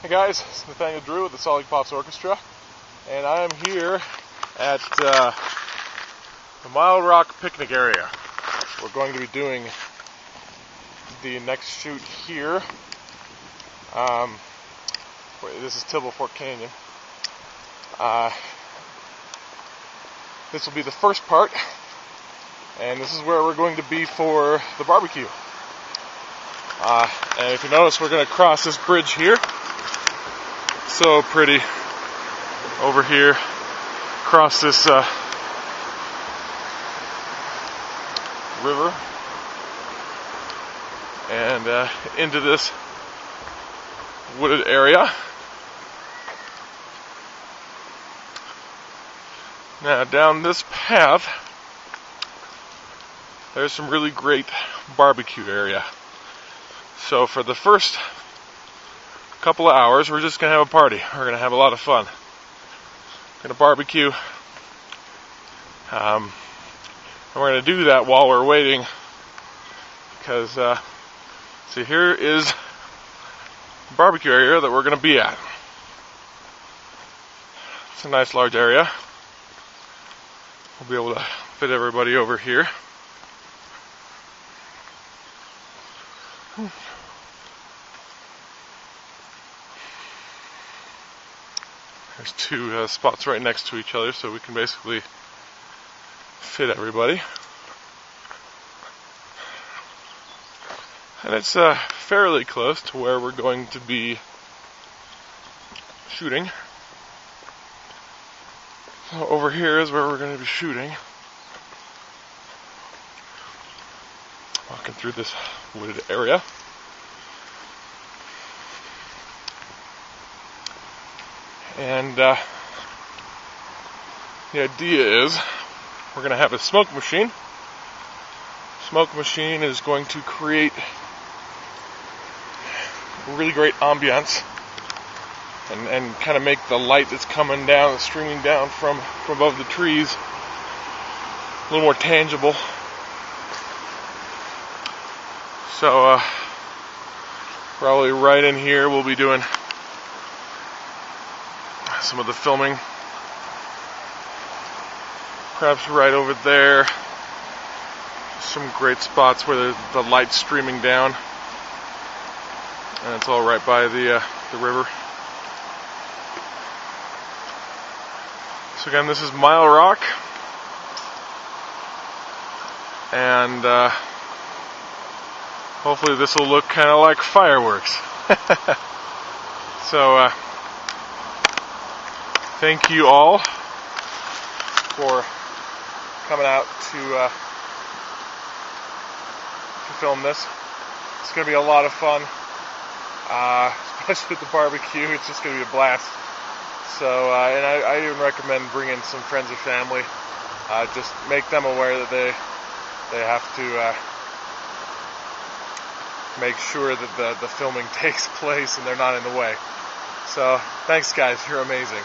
Hey guys, it's Nathaniel Drew with the Solid Pops Orchestra, and I am here at the Mile Rock picnic area. We're going to be doing the next shoot here. This is Tibble Fork Canyon. This will be the first part, and this is where we're going to be for the barbecue. And if you notice, we're going to cross this bridge here. So pretty over here, across this river and into this wooded area. Now down this path there's some really great barbecue area. So for the first couple of hours we're just going to have a party. We're going to have a lot of fun. We're going to barbecue. And we're going to do that while we're waiting because see, here is the barbecue area that we're going to be at. It's a nice large area. We'll be able to fit everybody over here. There's two spots right next to each other, so we can basically fit everybody. And it's fairly close to where we're going to be shooting. So over here is where we're going to be shooting. Walking through this wooded area. And the idea is we're going to have a smoke machine. Smoke machine is going to create a really great ambiance and kind of make the light that's coming down, that's streaming down from above the trees a little more tangible. So probably right in here we'll be doing some of the filming. Perhaps right over there, some great spots where the light's streaming down, and it's all right by the river. So again, this is Mile Rock, and hopefully this will look kind of like Fireworks. So thank you all for coming out to film this. It's going to be a lot of fun, especially with the barbecue. It's just going to be a blast. So, and I even recommend bringing some friends or family. Just make them aware that they have to make sure that the filming takes place and they're not in the way. So, thanks guys, you're amazing.